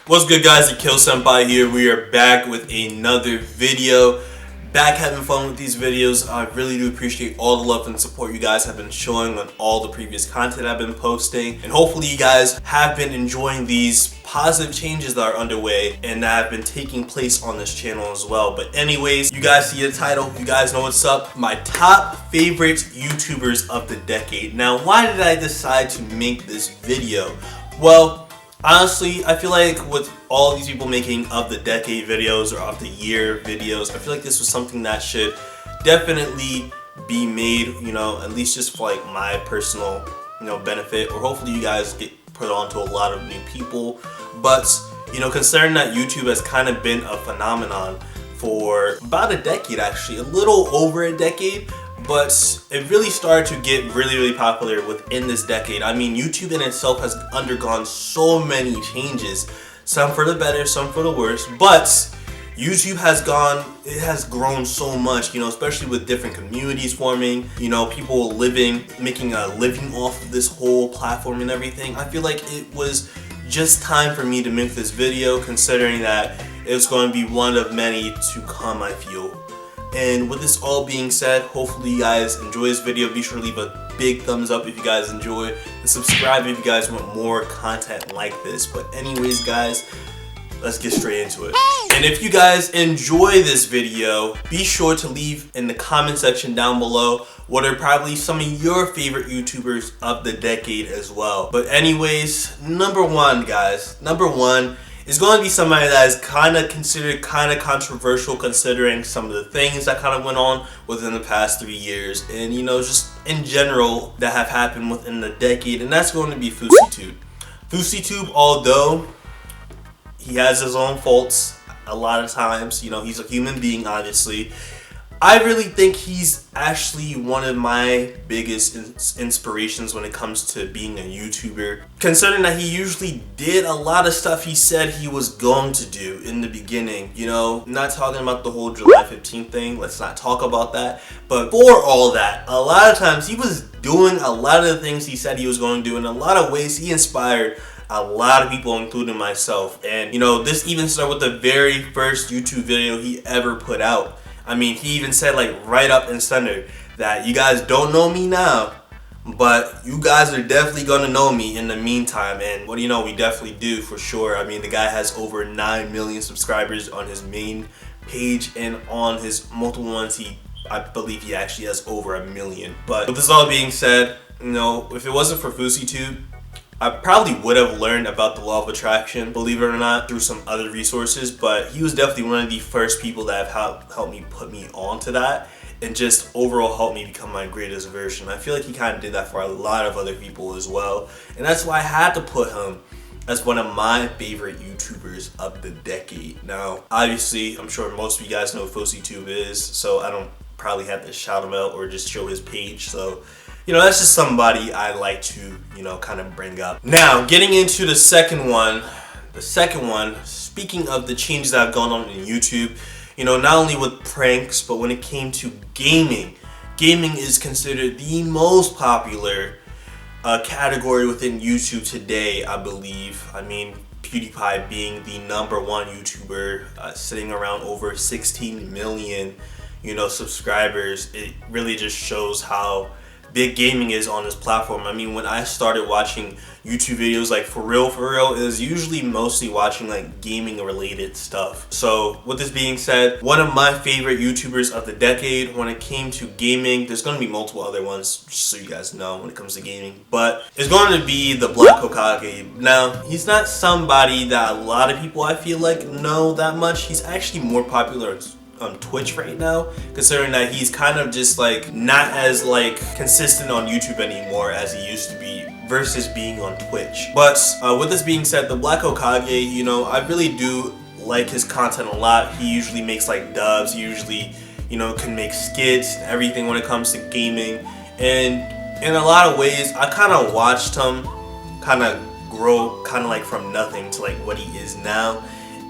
What's good, guys? Akeal Senpai here. We are back with another video. Back having fun with these videos. I really do appreciate all the love and support you guys have been showing on all the previous content I've been posting. And hopefully you guys have been enjoying these positive changes that are underway and that have been taking place on this channel as well. But anyways, you guys see the title. You guys know what's up. My top favorite YouTubers of the decade. Now, why did I decide to make this video? Well, honestly, I feel like with all these people making of the decade videos or of the year videos, I feel like this was something that should definitely be made, at least just for like my personal, benefit, or hopefully you guys get put on to a lot of new people. But, considering that YouTube has kind of been a phenomenon for about a decade, actually, a little over a decade, but it really started to get really popular within this decade. I mean, YouTube in itself has undergone so many changes, some for the better, some for the worse, but YouTube has grown so much, especially with different communities forming, people making a living off of this whole platform and everything. I feel like it was just time for me to make this video, considering that it's going to be one of many to come, I feel. And with this all being said, hopefully you guys enjoy this video. Be sure to leave a big thumbs up if you guys enjoy, and subscribe if you guys want more content like this. But anyways, guys, let's get straight into it. And if you guys enjoy this video, be sure to leave in the comment section down below what are probably some of your favorite YouTubers of the decade as well. But anyways, number one, guys, is going to be somebody that is kind of considered kind of controversial, considering some of the things that kind of went on within the past 3 years, and just in general that have happened within the decade, and that's going to be fouseytube. fouseytube, although he has his own faults a lot of times, he's a human being, obviously, I really think he's actually one of my biggest inspirations when it comes to being a YouTuber, considering that he usually did a lot of stuff he said he was going to do in the beginning. I'm not talking about the whole July 15th thing, let's not talk about that, but for all that, a lot of times he was doing a lot of the things he said he was going to do. In a lot of ways, he inspired a lot of people, including myself. And this even started with the very first YouTube video he ever put out. I mean, he even said, like, right up and center that you guys don't know me now, but you guys are definitely gonna know me in the meantime. And what do you know, we definitely do, for sure. I mean, the guy has over 9 million subscribers on his main page, and on his multiple ones, I believe he actually has over 1 million. But with this all being said, if it wasn't for fouseytube, I probably would have learned about the law of attraction, believe it or not, through some other resources, but he was definitely one of the first people that have helped me put me onto that, and just overall helped me become my greatest version. I feel like he kind of did that for a lot of other people as well, and that's why I had to put him as one of my favorite YouTubers of the decade. Now, obviously, I'm sure most of you guys know who fouseytube is, so I don't probably have to shout him out or just show his page, so that's just somebody I like to, kind of bring up. Now, getting into the second one, speaking of the changes that have gone on in YouTube, not only with pranks, but when it came to gaming is considered the most popular category within YouTube today, I believe. I mean, PewDiePie being the #1 YouTuber, sitting around over 16 million, subscribers. It really just shows how big gaming is on this platform. I mean, when I started watching YouTube videos, like for real, it was usually mostly watching like gaming related stuff. So with this being said, one of my favorite YouTubers of the decade when it came to gaming, there's going to be multiple other ones, just so you guys know, when it comes to gaming, but it's going to be the BlackAgate. Now, he's not somebody that a lot of people, I feel like, know that much. He's actually more popular on Twitch right now, considering that he's kind of just like not as like consistent on YouTube anymore as he used to be versus being on Twitch. But with this being said, the BlackAgate, I really do like his content a lot. He usually makes like dubs, he usually can make skits and everything when it comes to gaming, and in a lot of ways I kind of watched him kind of grow like from nothing to like what he is now,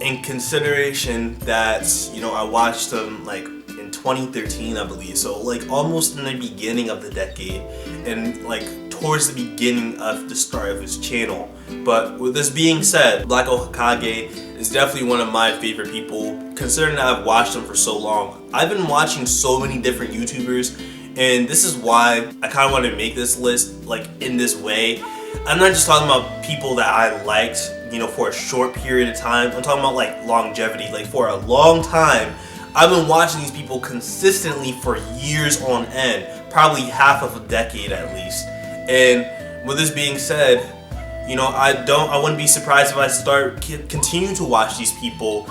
in consideration that I watched him like in 2013, I believe, so like almost in the beginning of the decade, and like towards the beginning of the start of his channel. But with this being said, BlackAgate is definitely one of my favorite people, considering that I've watched him for so long. I've been watching so many different YouTubers, and this is why I kind of want to make this list like in this way. I'm not just talking about people that I liked, you know, for a short period of time. I'm talking about like longevity, like for a long time. I've been watching these people consistently for years on end, probably half of a decade at least. And with this being said, you know, I wouldn't be surprised if I continue to watch these people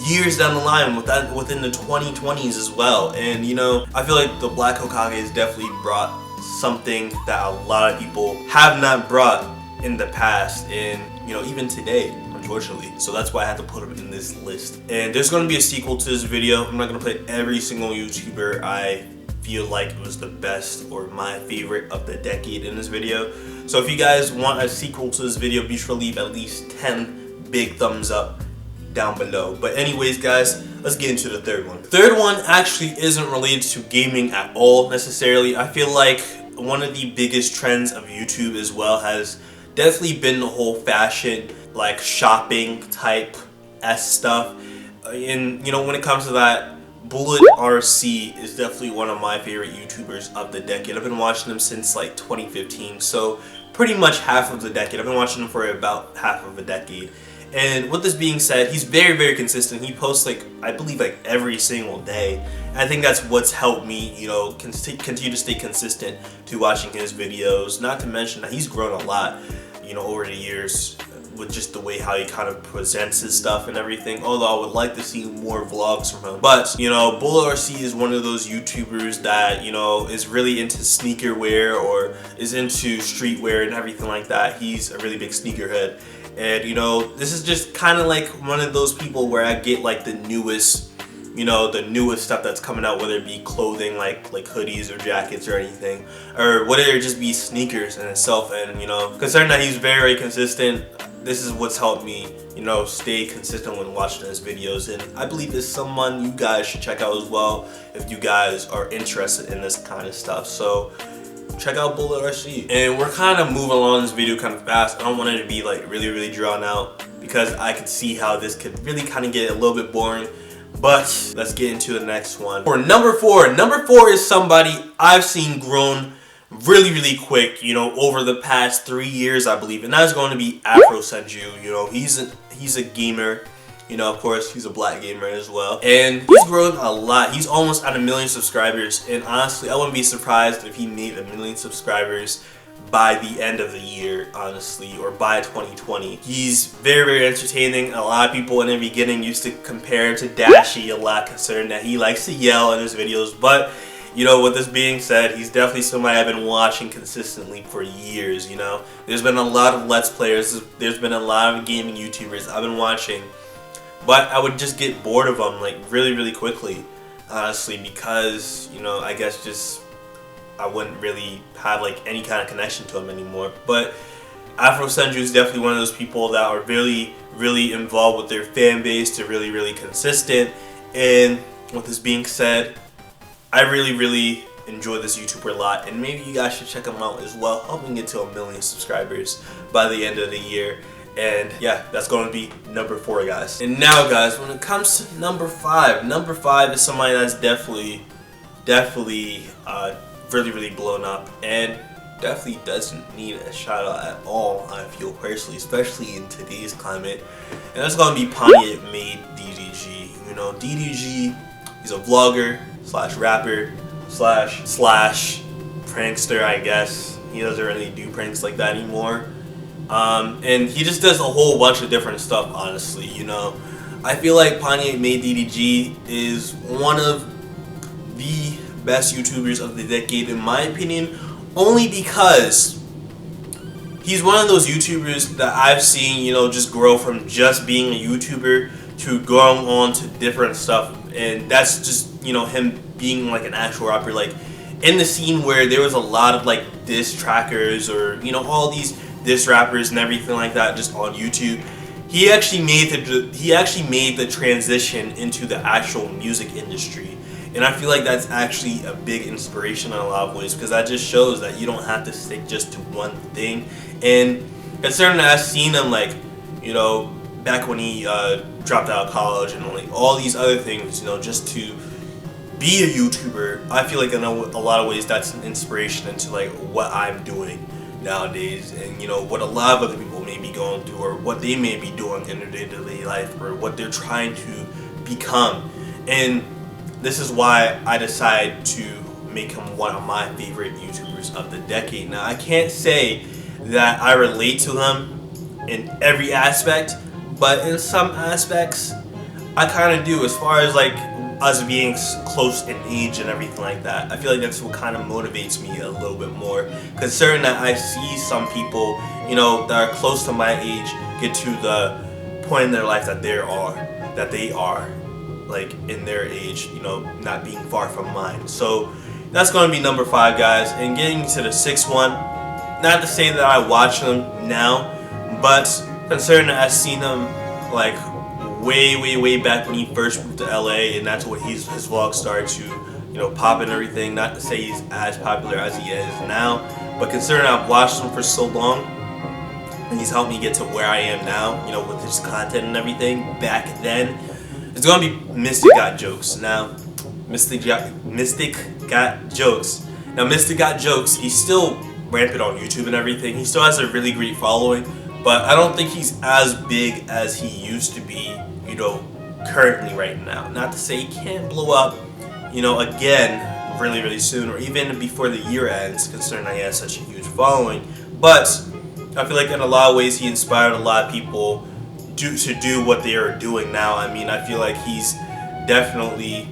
years down the line within the 2020s as well. And you know, I feel like the Black Hokage has definitely brought something that a lot of people have not brought in the past, and you know, even today, unfortunately. So that's why I had to put him in this list. And there's going to be a sequel to this video. I'm not going to put every single YouTuber I feel like was the best or my favorite of the decade in this video. So if you guys want a sequel to this video, be sure to leave at least 10 big thumbs up down below. But anyways guys, let's get into the third one. The third one actually isn't related to gaming at all necessarily. I feel like one of the biggest trends of YouTube as well has definitely been the whole fashion, like shopping type stuff. And you know, when it comes to that, Bulla RC is definitely one of my favorite YouTubers of the decade. I've been watching him since like 2015, so pretty much half of the decade. I've been watching him for about half of a decade. And with this being said, he's very, very consistent. He posts like, I believe like every single day. And I think that's what's helped me, you know, continue to stay consistent to watching his videos. Not to mention that he's grown a lot, you know, over the years with just the way how he kind of presents his stuff and everything. Although I would like to see more vlogs from him. But, you know, Bulla RC is one of those YouTubers that, you know, is really into sneaker wear or is into streetwear and everything like that. He's a really big sneakerhead. And you know, this is just kind of like one of those people where I get like the newest, you know, the newest stuff that's coming out, whether it be clothing like hoodies or jackets or anything, or whether it just be sneakers in itself. And you know, considering that he's very, very consistent, this is what's helped me, you know, stay consistent when watching his videos. And I believe it's someone you guys should check out as well if you guys are interested in this kind of stuff. So check out Bulla RC. And we're kind of moving along this video kind of fast. I don't want it to be like really, really drawn out because I could see how this could really kind of get a little bit boring. But let's get into the next one. For number four is somebody I've seen grown really, really quick, you know, over the past 3 years, I believe. And that's going to be Afro Sanju. You know, he's a gamer. You know, of course, he's a black gamer as well. And he's grown a lot. He's almost at 1 million subscribers. And honestly, I wouldn't be surprised if he made 1 million subscribers by the end of the year, honestly, or by 2020. He's very, very entertaining. A lot of people in the beginning used to compare him to Dashi a lot, considering that he likes to yell in his videos. But, you know, with this being said, he's definitely somebody I've been watching consistently for years, you know. There's been a lot of Let's Players. There's been a lot of gaming YouTubers I've been watching. But I would just get bored of them like really, really quickly, honestly, because, you know, I guess just I wouldn't really have like any kind of connection to him anymore. But Afro Sanju is definitely one of those people that are really, really involved with their fan base. They're really, really consistent. And with this being said, I really, really enjoy this YouTuber a lot. And maybe you guys should check him out as well. Helping get to 1 million subscribers by the end of the year. And yeah, that's going to be number 4, guys. And now, guys, when it comes to number 5 is somebody that's definitely really, really blown up and definitely doesn't need a shout out at all, I feel personally, especially in today's climate. And that's going to be PanyaMade DDG. You know, DDG, he's a vlogger slash rapper slash prankster, I guess. He doesn't really do pranks like that anymore. And he just does a whole bunch of different stuff, honestly, you know. I feel like PanyaMade DDG is one of the best YouTubers of the decade, in my opinion, only because he's one of those YouTubers that I've seen, you know, just grow from just being a YouTuber to going on to different stuff. And that's just, you know, him being like an actual rapper. Like in the scene where there was a lot of like diss trackers or, you know, all these diss rappers and everything like that just on YouTube, he actually made the transition into the actual music industry. And I feel like that's actually a big inspiration in a lot of ways, because that just shows that you don't have to stick just to one thing. And considering that I've seen him, like, you know, back when he dropped out of college and like all these other things, you know, just to be a YouTuber, I feel like in a lot of ways that's an inspiration into like what I'm doing nowadays, and you know what a lot of other people may be going through, or what they may be doing in their day-to-day life, or what they're trying to become. And this is why I decided to make him one of my favorite YouTubers of the decade. Now, I can't say that I relate to him in every aspect, but in some aspects I kind of do, as far as like us being close in age and everything like that. I feel like that's what kind of motivates me a little bit more, considering that I see some people, you know, that are close to my age get to the point in their life that they are like in their age, you know, not being far from mine. So that's going to be number 5, guys. And getting to the 6th one, not to say that I watch him now, but considering that I've seen him like way back when he first moved to LA, and that's when his vlogs started to, you know, pop and everything. Not to say he's as popular as he is now, but considering I've watched him for so long, and he's helped me get to where I am now, you know, with his content and everything back then, it's gonna be Mystic Got Jokes. Now, Mystic Got Jokes. Now, Mystic Got Jokes, he's still rampant on YouTube and everything. He still has a really great following, but I don't think he's as big as he used to be, you know, currently right now. Not to say he can't blow up, you know, again really soon, or even before the year ends, considering that he has such a huge following. But I feel like in a lot of ways he inspired a lot of people to do what they are doing now. I mean, I feel like he's definitely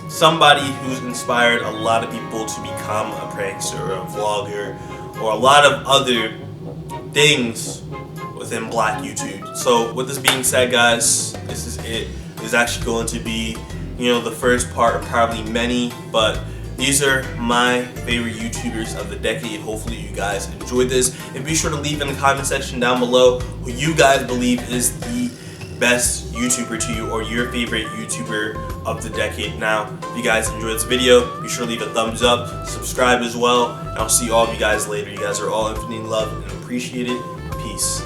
somebody who's inspired a lot of people to become a prankster or a vlogger or a lot of other things within Black YouTube. So with this being said, guys, this is it. It's actually going to be, you know, the first part of probably many, but these are my favorite YouTubers of the decade. Hopefully you guys enjoyed this, and be sure to leave in the comment section down below who you guys believe is the best YouTuber to you, or your favorite YouTuber of the decade. Now, if you guys enjoyed this video, be sure to leave a thumbs up, subscribe as well, and I'll see all of you guys later. You guys are all infinitely loved and appreciated. Peace.